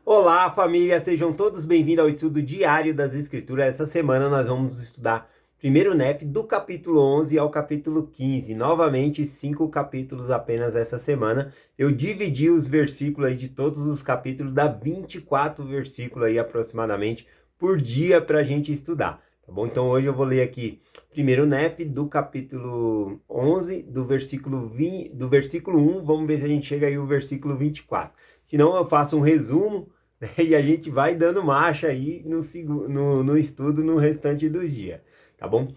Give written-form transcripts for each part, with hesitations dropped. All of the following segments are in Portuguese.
Olá, família, sejam todos bem-vindos ao estudo diário das Escrituras. Essa semana nós vamos estudar primeiro NEF do capítulo 11 ao capítulo 15. Novamente, 5 capítulos apenas essa semana. Eu dividi os versículos aí de todos os capítulos, dá 24 versículos aí aproximadamente por dia para a gente estudar. Tá bom? Então hoje eu vou ler aqui primeiro NEF do capítulo 11, do versículo 1. Vamos ver se a gente chega aí ao versículo 24. Se não, eu faço um resumo e a gente vai dando marcha aí no estudo no restante dos dias, tá bom?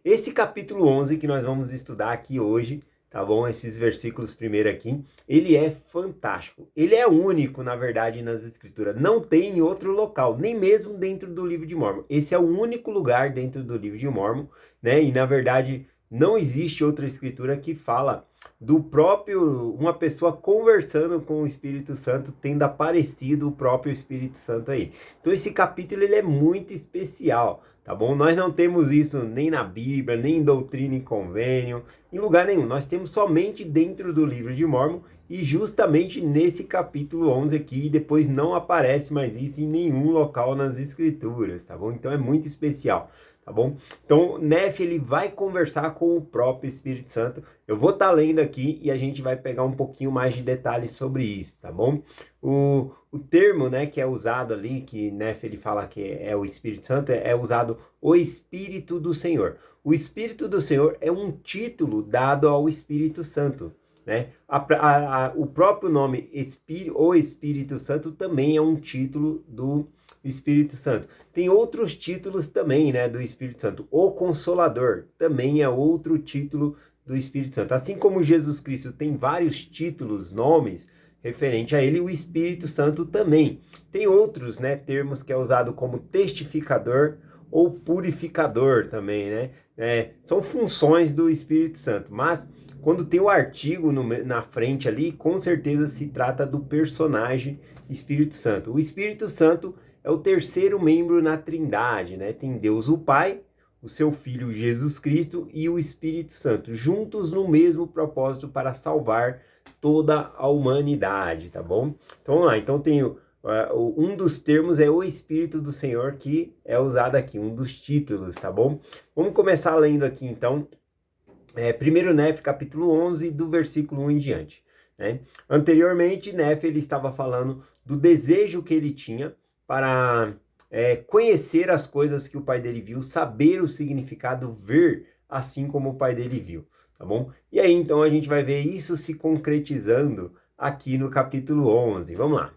Esse capítulo 11 que nós vamos estudar aqui hoje, tá bom? Esses versículos primeiro aqui, ele é fantástico. Ele é único, na verdade, nas Escrituras. Não tem em outro local, nem mesmo dentro do livro de Mórmon. Esse é o único lugar dentro do livro de Mórmon, né? E, na verdade, não existe outra escritura que fala do próprio, uma pessoa conversando com o Espírito Santo, tendo aparecido o próprio Espírito Santo aí. Então esse capítulo ele é muito especial, tá bom? Nós não temos isso nem na Bíblia, nem em Doutrina e Convênio, em lugar nenhum. Nós temos somente dentro do livro de Mórmon e justamente nesse capítulo 11 aqui, e depois não aparece mais isso em nenhum local nas Escrituras, tá bom? Então é muito especial. Tá bom? Então, Nef, ele vai conversar com o próprio Espírito Santo. Eu vou estar lendo aqui e a gente vai pegar um pouquinho mais de detalhes sobre isso, tá bom? O termo, né, que é usado ali, que Nef, ele fala que é o Espírito Santo, é usado o Espírito do Senhor. O Espírito do Senhor é um título dado ao Espírito Santo, né? O próprio nome o Espírito Santo também é um título do Espírito Santo. Tem outros títulos também, né, do Espírito Santo. O Consolador também é outro título do Espírito Santo. Assim como Jesus Cristo tem vários títulos, nomes referente a ele, o Espírito Santo também. Tem outros, né, termos que é usado como testificador ou purificador também, né? São funções do Espírito Santo, mas quando tem o artigo na frente ali, com certeza se trata do personagem Espírito Santo. O Espírito Santo é o terceiro membro na Trindade, né? Tem Deus o Pai, o seu Filho Jesus Cristo e o Espírito Santo, juntos no mesmo propósito para salvar toda a humanidade, tá bom? Então vamos lá, então tem um dos termos é o Espírito do Senhor que é usado aqui, um dos títulos, tá bom? Vamos começar lendo aqui então, primeiro Nef, capítulo 11, do versículo 1 em diante, né? Anteriormente, Nef, ele estava falando do desejo que ele tinha para conhecer as coisas que o pai dele viu, saber o significado, ver assim como o pai dele viu, tá bom? E aí, então, a gente vai ver isso se concretizando aqui no capítulo 11. Vamos lá.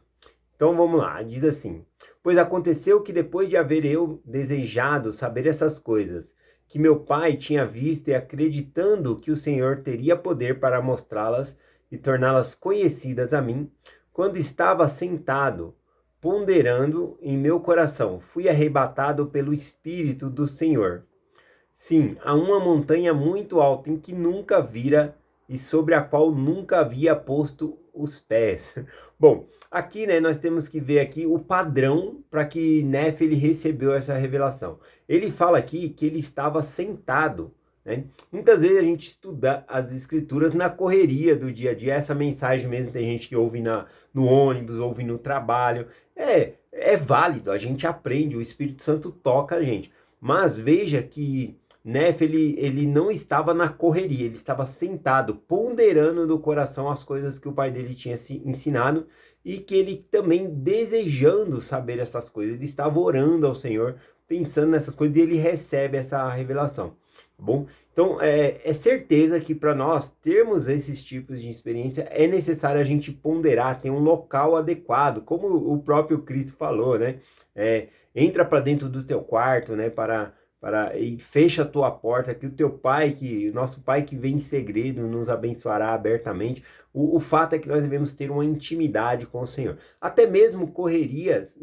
Então, vamos lá. Diz assim: pois aconteceu que depois de haver eu desejado saber essas coisas, que meu pai tinha visto e acreditando que o Senhor teria poder para mostrá-las e torná-las conhecidas a mim, quando estava sentado, ponderando em meu coração, fui arrebatado pelo Espírito do Senhor. Sim, a uma montanha muito alta em que nunca vira e sobre a qual nunca havia posto os pés. Bom, aqui, né, nós temos que ver aqui o padrão para que Nef ele recebeu essa revelação. Ele fala aqui que ele estava sentado, né? Muitas vezes a gente estuda as escrituras na correria do dia a dia. Essa mensagem mesmo tem gente que ouve no ônibus, ouve no trabalho. É válido, a gente aprende, o Espírito Santo toca a gente. Mas veja que Nef, ele não estava na correria, ele estava sentado, ponderando no coração as coisas que o pai dele tinha se ensinado e que ele também desejando saber essas coisas. Ele estava orando ao Senhor, pensando nessas coisas e ele recebe essa revelação, tá bom? Então, é certeza que para nós termos esses tipos de experiência é necessário a gente ponderar, ter um local adequado, como o próprio Cristo falou, né? Entra para dentro do teu quarto, né? E fecha a tua porta, que o teu pai, que o nosso pai que vem em segredo, nos abençoará abertamente. O fato é que nós devemos ter uma intimidade com o Senhor. Até mesmo correrias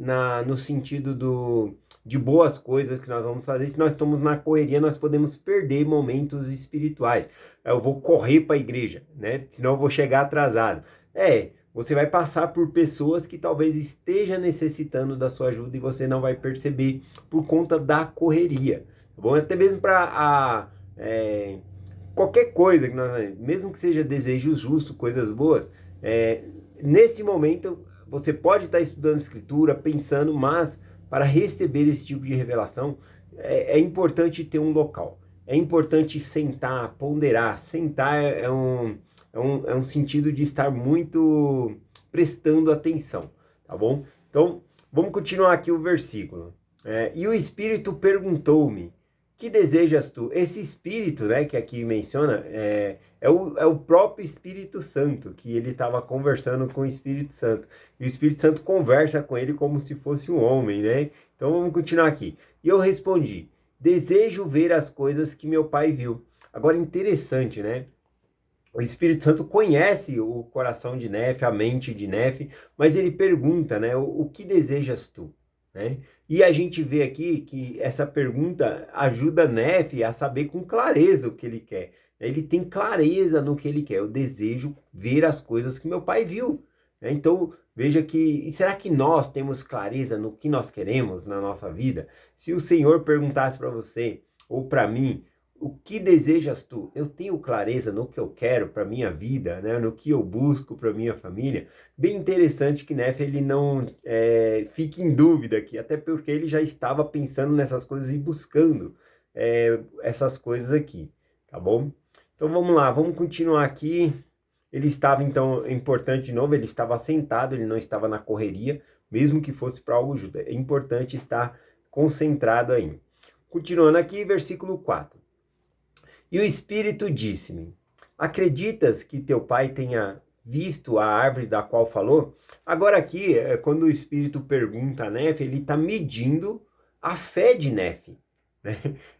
no sentido de boas coisas que nós vamos fazer. Se nós estamos na correria, nós podemos perder momentos espirituais. Eu vou correr para a igreja, né? Senão eu vou chegar atrasado. Você vai passar por pessoas que talvez esteja necessitando da sua ajuda e você não vai perceber por conta da correria, tá bom? Até mesmo para qualquer coisa, mesmo que seja desejos justos, coisas boas, nesse momento você pode estar estudando escritura, pensando, mas para receber esse tipo de revelação, é importante ter um local. É importante sentar, ponderar. Sentar é um sentido de estar muito prestando atenção, tá bom? Então, vamos continuar aqui o versículo. E o Espírito perguntou-me, que desejas tu? Esse Espírito, né, que aqui menciona, é o próprio Espírito Santo, que ele estava conversando com o Espírito Santo. E o Espírito Santo conversa com ele como se fosse um homem, né? Então vamos continuar aqui. E eu respondi, desejo ver as coisas que meu pai viu. Agora, interessante, né? O Espírito Santo conhece o coração de Nefe, a mente de Nefe, mas ele pergunta, né? O que desejas tu? Né? E a gente vê aqui que essa pergunta ajuda Nefe a saber com clareza o que ele quer. Ele tem clareza no que ele quer. Eu desejo ver as coisas que meu pai viu. Né? Então, veja que... E será que nós temos clareza no que nós queremos na nossa vida? Se o Senhor perguntasse para você, ou para mim, o que desejas tu? Eu tenho clareza no que eu quero para minha vida, né? No que eu busco para minha família. Bem interessante que Nefe ele não fique em dúvida aqui, até porque ele já estava pensando nessas coisas e buscando essas coisas aqui, tá bom? Então vamos lá, vamos continuar aqui. Ele estava, então, é importante de novo, ele estava sentado, ele não estava na correria, mesmo que fosse para algo justo. É importante estar concentrado aí. Continuando aqui, versículo 4. E o Espírito disse-me, acreditas que teu pai tenha visto a árvore da qual falou? Agora aqui, quando o Espírito pergunta a Nefe, ele está medindo a fé de Nefe. Né?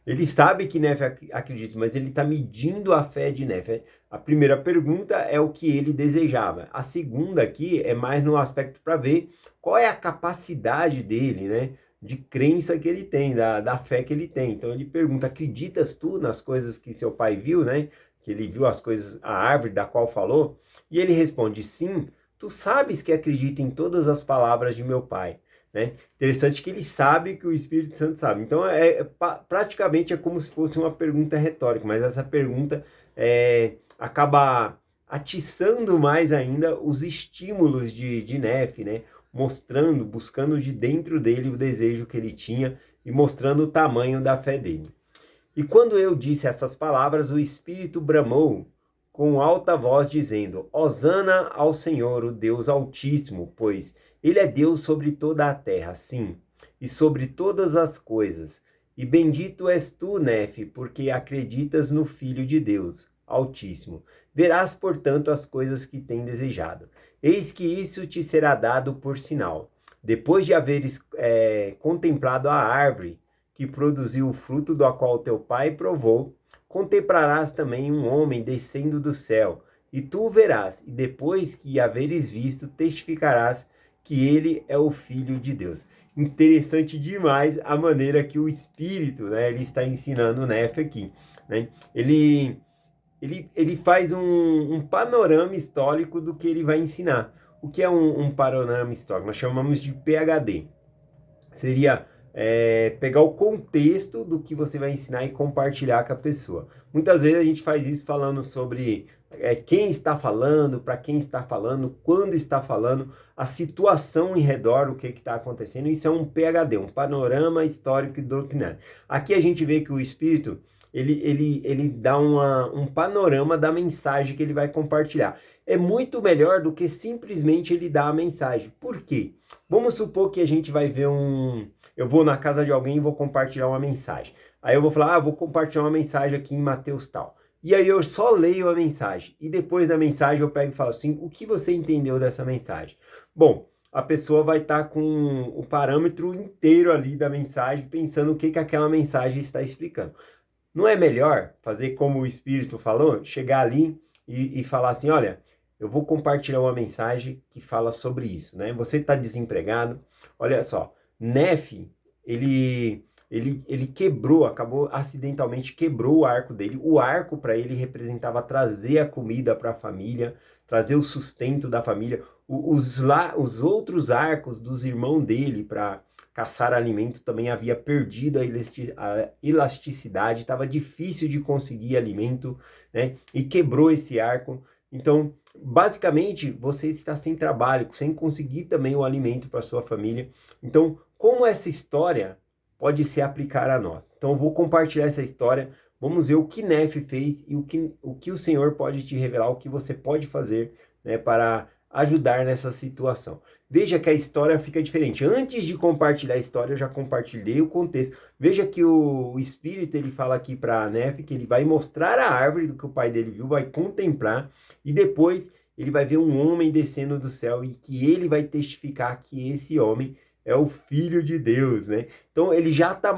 Ele sabe que Nefe acredita, mas ele está medindo a fé de Nefe. A primeira pergunta é o que ele desejava. A segunda aqui é mais no aspecto para ver qual é a capacidade dele, né? De crença que ele tem, da fé que ele tem. Então ele pergunta, acreditas tu nas coisas que seu pai viu, né? Que ele viu as coisas, a árvore da qual falou? E ele responde, sim, tu sabes que acredito em todas as palavras de meu pai. Né? Interessante que ele sabe que o Espírito Santo sabe. Então, praticamente é como se fosse uma pergunta retórica, mas essa pergunta acaba atiçando mais ainda os estímulos de Nefe, né? Mostrando, buscando de dentro dele o desejo que ele tinha e mostrando o tamanho da fé dele. E quando eu disse essas palavras, o Espírito bramou com alta voz, dizendo, Hosana ao Senhor, o Deus Altíssimo, pois ele é Deus sobre toda a terra, sim, e sobre todas as coisas. E bendito és tu, Nefe, porque acreditas no Filho de Deus Altíssimo. Verás, portanto, as coisas que tem desejado. Eis que isso te será dado por sinal. Depois de haveres contemplado a árvore que produziu o fruto do qual teu pai provou, contemplarás também um homem descendo do céu, e tu o verás, e depois que haveres visto, testificarás que ele é o Filho de Deus. Interessante demais a maneira que o Espírito, né, ele está ensinando o Nefe aqui. Né? Ele faz um panorama histórico do que ele vai ensinar. O que é um panorama histórico? Nós chamamos de PhD. Seria pegar o contexto do que você vai ensinar e compartilhar com a pessoa. Muitas vezes a gente faz isso falando sobre quem está falando, para quem está falando, quando está falando, a situação em redor, o que está acontecendo. Isso é um PhD, um panorama histórico e doutrinário. Aqui a gente vê que o Espírito ele dá um panorama da mensagem que ele vai compartilhar. É muito melhor do que simplesmente ele dar a mensagem. Por quê? Vamos supor que a gente vai ver eu vou na casa de alguém e vou compartilhar uma mensagem. Aí eu vou falar, vou compartilhar uma mensagem aqui em Mateus tal. E aí eu só leio a mensagem. E depois da mensagem eu pego e falo assim, o que você entendeu dessa mensagem? Bom, a pessoa vai estar com o parâmetro inteiro ali da mensagem, pensando o que aquela mensagem está explicando. Não é melhor fazer como o Espírito falou? Chegar ali e falar assim, olha, eu vou compartilhar uma mensagem que fala sobre isso, né? Você está desempregado, olha só, Nefe, ele acabou acidentalmente quebrou o arco dele. O arco para ele representava trazer a comida para a família, trazer o sustento da família. Os outros arcos dos irmãos dele para caçar alimento também havia perdido a elasticidade, estava difícil de conseguir alimento, né? E quebrou esse arco. Então, basicamente, você está sem trabalho, sem conseguir também o alimento para sua família. Então, como essa história pode se aplicar a nós? Então, eu vou compartilhar essa história. Vamos ver o que Nef fez e o que o Senhor pode te revelar, o que você pode fazer, né, para ajudar nessa situação. Veja que a história fica diferente. Antes de compartilhar a história, eu já compartilhei o contexto. Veja que o Espírito, ele fala aqui para Nef que ele vai mostrar a árvore do que o pai dele viu, vai contemplar, e depois ele vai ver um homem descendo do céu e que ele vai testificar que esse homem é o Filho de Deus, né? Então ele já está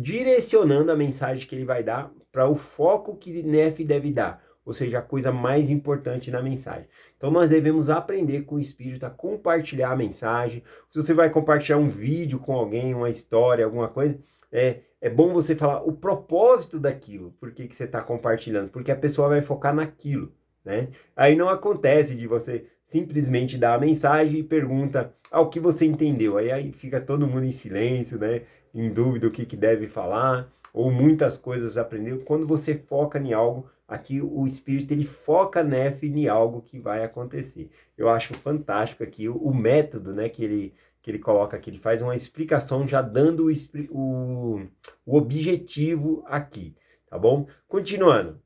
direcionando a mensagem que ele vai dar para o foco que Nef deve dar, ou seja, a coisa mais importante na mensagem. Então nós devemos aprender com o Espírito a compartilhar a mensagem. Se você vai compartilhar um vídeo com alguém, uma história, alguma coisa, é bom você falar o propósito daquilo, por que você está compartilhando, porque a pessoa vai focar naquilo, né? Aí não acontece de você simplesmente dar a mensagem e pergunta o que você entendeu. Aí fica todo mundo em silêncio, né? Em dúvida o que deve falar, ou muitas coisas aprendeu. Quando você foca em algo, aqui o Espírito ele foca em algo que vai acontecer. Eu acho fantástico aqui o método, né, que ele coloca aqui. Ele faz uma explicação já dando o objetivo aqui, tá bom? Continuando.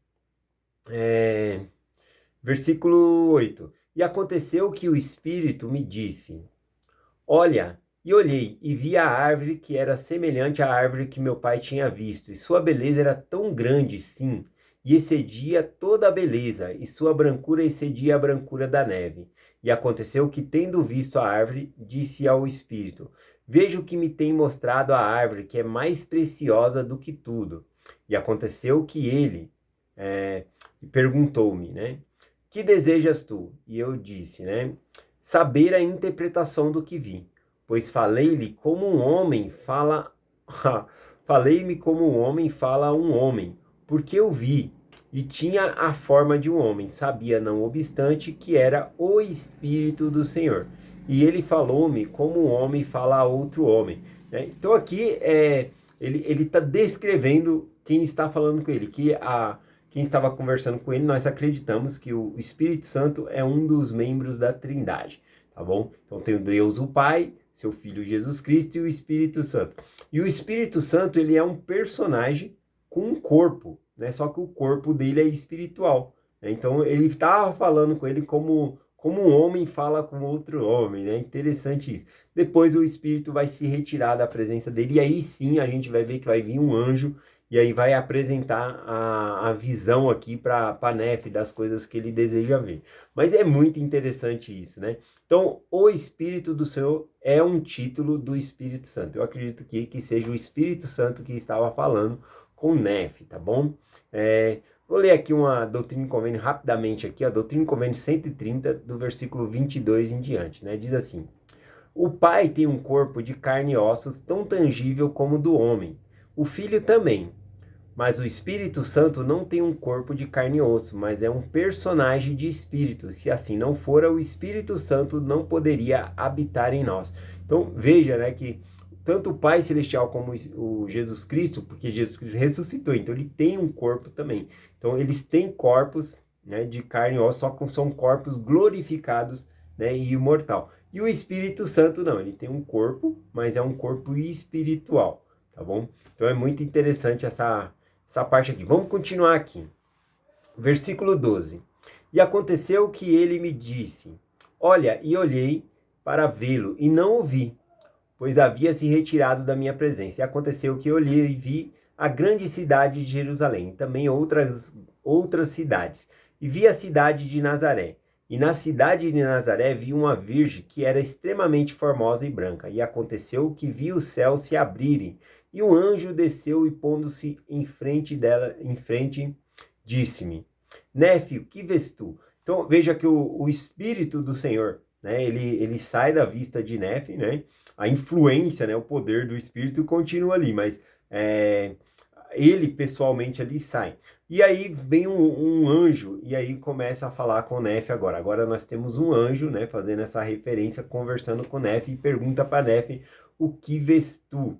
Versículo 8. E aconteceu que o Espírito me disse: Olha, e olhei, e vi a árvore que era semelhante à árvore que meu pai tinha visto, e sua beleza era tão grande, sim, e excedia toda a beleza, e sua brancura excedia a brancura da neve. E aconteceu que, tendo visto a árvore, disse ao Espírito: Veja o que me tem mostrado a árvore, que é mais preciosa do que tudo. E aconteceu que ele perguntou-me, né? Que desejas tu? E eu disse, né? Saber a interpretação do que vi, pois falei-lhe como um homem fala, falei-me como um homem fala a um homem, porque eu vi e tinha a forma de um homem, sabia não obstante que era o Espírito do Senhor. E ele falou-me como um homem fala a outro homem, né? Então aqui ele está descrevendo quem está falando com ele, quem estava conversando com ele, nós acreditamos que o Espírito Santo é um dos membros da Trindade, tá bom? Então tem o Deus o Pai, seu Filho Jesus Cristo e o Espírito Santo. E o Espírito Santo, ele é um personagem com um corpo, né? Só que o corpo dele é espiritual, né? Então ele estava falando com ele como um homem fala com outro homem, né? Interessante isso. Depois o Espírito vai se retirar da presença dele e aí sim a gente vai ver que vai vir um anjo e aí vai apresentar a visão aqui para Nef das coisas que ele deseja ver. Mas é muito interessante isso, né? Então, o Espírito do Senhor é um título do Espírito Santo. Eu acredito que seja o Espírito Santo que estava falando com Nef, tá bom? Vou ler aqui uma Doutrina e Convênio rapidamente aqui, a Doutrina e Convênio 130, do versículo 22 em diante, né? Diz assim: O Pai tem um corpo de carne e ossos tão tangível como o do homem. O Filho também. Mas o Espírito Santo não tem um corpo de carne e osso, mas é um personagem de espírito. Se assim não fora, o Espírito Santo não poderia habitar em nós. Então, veja, né, que tanto o Pai Celestial como o Jesus Cristo, porque Jesus Cristo ressuscitou, então ele tem um corpo também. Então, eles têm corpos, né, de carne e osso, só que são corpos glorificados, né, e imortal. E o Espírito Santo não, ele tem um corpo, mas é um corpo espiritual, tá bom? Então, é muito interessante essa parte aqui. Vamos continuar aqui. Versículo 12. E aconteceu que ele me disse: Olha, e olhei para vê-lo, e não o vi, pois havia se retirado da minha presença. E aconteceu que olhei e vi a grande cidade de Jerusalém, e também outras cidades. E vi a cidade de Nazaré. E na cidade de Nazaré vi uma virgem que era extremamente formosa e branca. E aconteceu que vi o céu se abrirem, e um anjo desceu e pondo-se em frente, disse-me: Néfio, que vês tu? Então veja que o Espírito do Senhor, né, ele sai da vista de Nefe, né? A influência, né, o poder do Espírito continua ali, mas ele pessoalmente ali sai. E aí vem um anjo, e aí começa a falar com Nefe agora. Agora nós temos um anjo, né, fazendo essa referência, conversando com Nefe, e pergunta para Nefe: o que vês tu?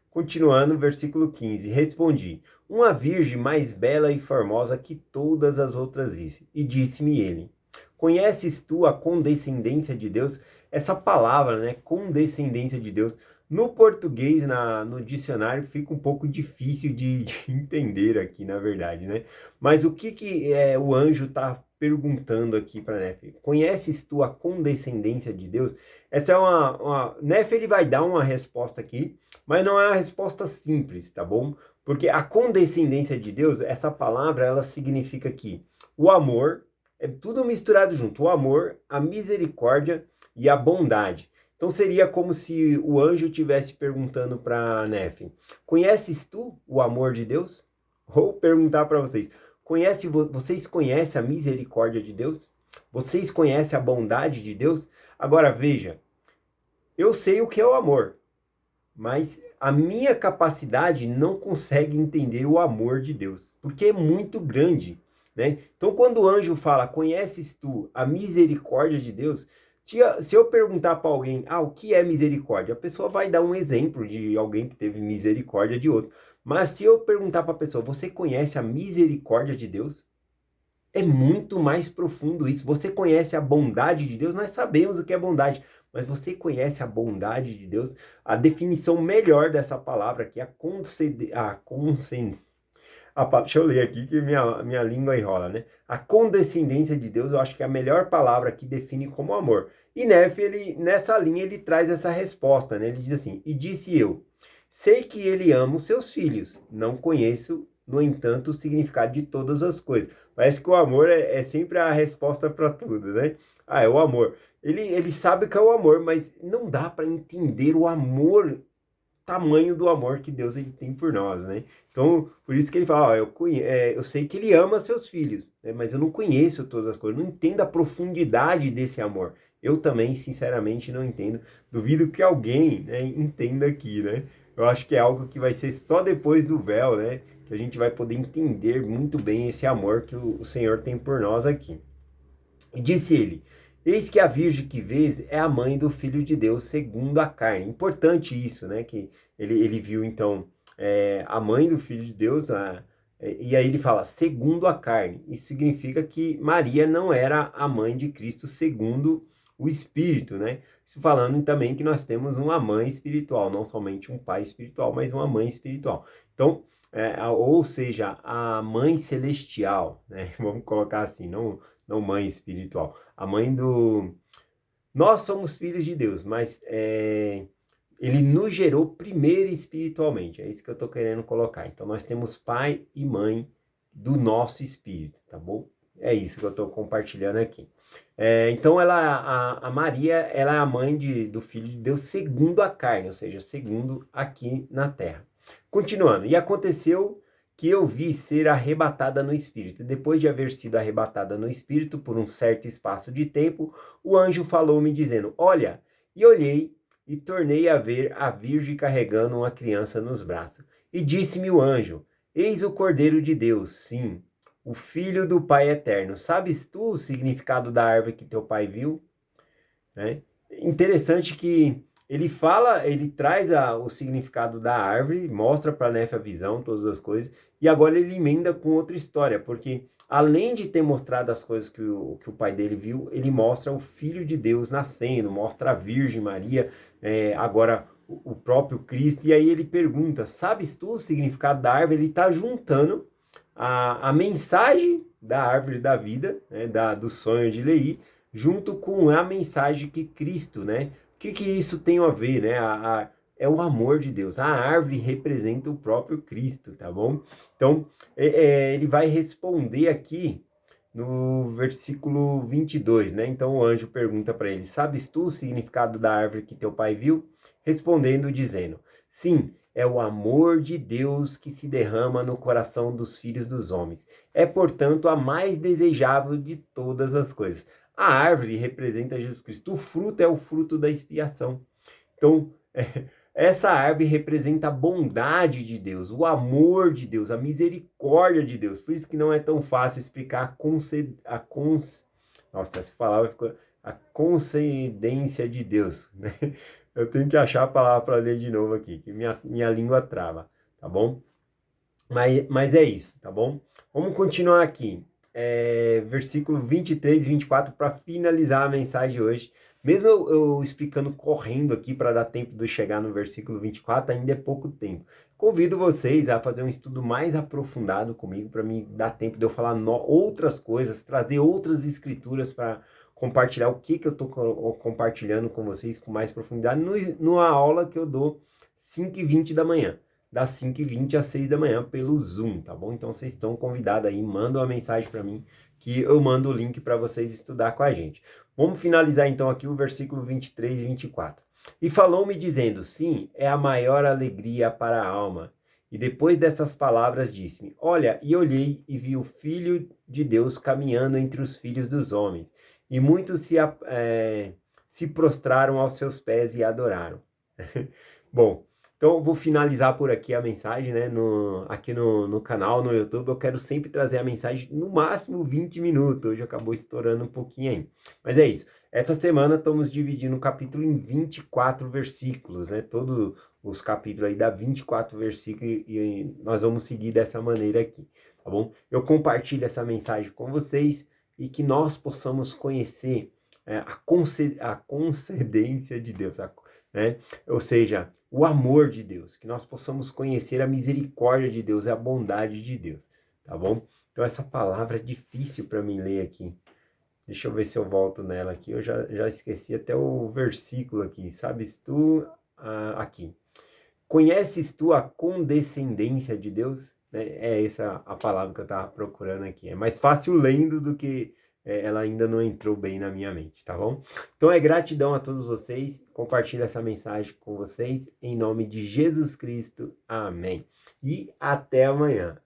Continuando, versículo 15. Respondi: uma virgem mais bela e formosa que todas as outras vi. E disse-me ele: Conheces tu a condescendência de Deus? Essa palavra, né, condescendência de Deus, no português, no dicionário, fica um pouco difícil de entender aqui, na verdade, né? Mas o que o anjo está perguntando aqui para Nefe? Conheces tu a condescendência de Deus? Essa é Nefe, ele vai dar uma resposta aqui, mas não é uma resposta simples, tá bom? Porque a condescendência de Deus, essa palavra, ela significa que o amor, é tudo misturado junto, o amor, a misericórdia e a bondade. Então seria como se o anjo estivesse perguntando para Nefe: conheces tu o amor de Deus? Ou perguntar para vocês: vocês conhecem a misericórdia de Deus? Vocês conhecem a bondade de Deus? Agora veja, eu sei o que é o amor, mas a minha capacidade não consegue entender o amor de Deus, porque é muito grande, né? Então, quando o anjo fala, conheces tu a misericórdia de Deus? Se eu perguntar para alguém, o que é misericórdia? A pessoa vai dar um exemplo de alguém que teve misericórdia de outro. Mas se eu perguntar para a pessoa, você conhece a misericórdia de Deus? É muito mais profundo isso. Você conhece a bondade de Deus? Nós sabemos o que é bondade, mas você conhece a bondade de Deus? A definição melhor dessa palavra aqui, deixa eu ler aqui que minha língua enrola, né? A condescendência de Deus, eu acho que é a melhor palavra que define como amor. E Nefe, nessa linha, ele traz essa resposta, né? Ele diz assim: e disse eu, sei que ele ama os seus filhos, não conheço, no entanto, o significado de todas as coisas. Parece que o amor é sempre a resposta para tudo, né? É o amor. Ele sabe que é o amor, mas não dá para entender o amor, tamanho do amor que Deus ele tem por nós, né? Então, por isso que ele fala, eu sei que ele ama seus filhos, né? Mas eu não conheço todas as coisas, não entendo a profundidade desse amor. Eu também, sinceramente, não entendo. Duvido que alguém, né, entenda aqui, né? Eu acho que é algo que vai ser só depois do véu, né? Que a gente vai poder entender muito bem esse amor que o Senhor tem por nós aqui. E disse ele: eis que a virgem que vês é a mãe do Filho de Deus, segundo a carne. Importante isso, né? Que ele viu, então, a mãe do Filho de Deus, e aí ele fala, segundo a carne. Isso significa que Maria não era a mãe de Cristo segundo o Espírito, né? Isso falando também que nós temos uma mãe espiritual, não somente um pai espiritual, mas uma mãe espiritual. Então, ou seja, a mãe celestial, né? Vamos colocar assim, não mãe espiritual. A mãe do... Nós somos filhos de Deus, mas ele nos gerou primeiro espiritualmente. É isso que eu estou querendo colocar. Então, nós temos pai e mãe do nosso espírito, tá bom? É isso que eu estou compartilhando aqui. Então, a Maria, ela é a mãe do Filho de Deus segundo a carne, ou seja, segundo aqui na terra. Continuando. E aconteceu que eu vi ser arrebatada no Espírito. Depois de haver sido arrebatada no Espírito por um certo espaço de tempo, o anjo falou-me dizendo, olha, e olhei e tornei a ver a Virgem carregando uma criança nos braços. E disse-me o anjo, eis o Cordeiro de Deus, sim, o Filho do Pai Eterno. Sabes tu o significado da árvore que teu pai viu? Né? Interessante que ele traz o significado da árvore, mostra para Nefe a visão, todas as coisas, e agora ele emenda com outra história, porque além de ter mostrado as coisas que o pai dele viu, ele mostra o Filho de Deus nascendo, mostra a Virgem Maria, agora o próprio Cristo, e aí ele pergunta, sabes tu o significado da árvore? Ele está juntando a mensagem da árvore da vida, né, do sonho de Leí, junto com a mensagem que Cristo, né? O que isso tem a ver, né? É o amor de Deus. A árvore representa o próprio Cristo, tá bom? Então, ele vai responder aqui no versículo 22, né? Então, o anjo pergunta para ele, sabes tu o significado da árvore que teu pai viu? Respondendo, dizendo, sim, é o amor de Deus que se derrama no coração dos filhos dos homens. É, portanto, a mais desejável de todas as coisas. A árvore representa Jesus Cristo. O fruto é o fruto da expiação. Então, essa árvore representa a bondade de Deus, o amor de Deus, a misericórdia de Deus. Por isso que não é tão fácil explicar nossa, essa palavra ficou... a concedência de Deus, né? Eu tenho que achar a palavra para ler de novo aqui, que minha língua trava, tá bom? Mas é isso, tá bom? Vamos continuar aqui. versículo 23 e 24 para finalizar a mensagem hoje. Mesmo eu explicando correndo aqui para dar tempo de chegar no versículo 24, ainda é pouco tempo. Convido vocês a fazer um estudo mais aprofundado comigo, para me dar tempo de eu falar outras coisas, trazer outras escrituras para compartilhar o que eu estou compartilhando com vocês com mais profundidade numa aula que eu dou 5h20 da manhã. Das 5h20 às 6 da manhã pelo Zoom, tá bom? Então vocês estão convidados aí, mandam uma mensagem para mim que eu mando o link para vocês estudar com a gente. Vamos finalizar então aqui o versículo 23 e 24. E falou-me dizendo, sim, é a maior alegria para a alma. E depois dessas palavras disse-me, olha, e olhei e vi o Filho de Deus caminhando entre os filhos dos homens. E muitos se prostraram aos seus pés e adoraram. Bom, então eu vou finalizar por aqui a mensagem, né? Aqui no canal, no YouTube, eu quero sempre trazer a mensagem no máximo 20 minutos. Hoje acabou estourando um pouquinho aí. Mas é isso. Essa semana estamos dividindo o capítulo em 24 versículos, né? Todos os capítulos aí dá 24 versículos e nós vamos seguir dessa maneira aqui, tá bom? Eu compartilho essa mensagem com vocês e que nós possamos conhecer a concedência de Deus, né? Ou seja, o amor de Deus, que nós possamos conhecer a misericórdia de Deus e a bondade de Deus, tá bom? Então essa palavra é difícil para mim ler aqui. Deixa eu ver se eu volto nela aqui. Eu já esqueci até o versículo aqui. Sabes tu, aqui. Conheces tu a condescendência de Deus? É essa a palavra que eu estava procurando aqui. É mais fácil lendo do que ela ainda não entrou bem na minha mente, tá bom? Então é gratidão a todos vocês. Compartilho essa mensagem com vocês. Em nome de Jesus Cristo. Amém. E até amanhã.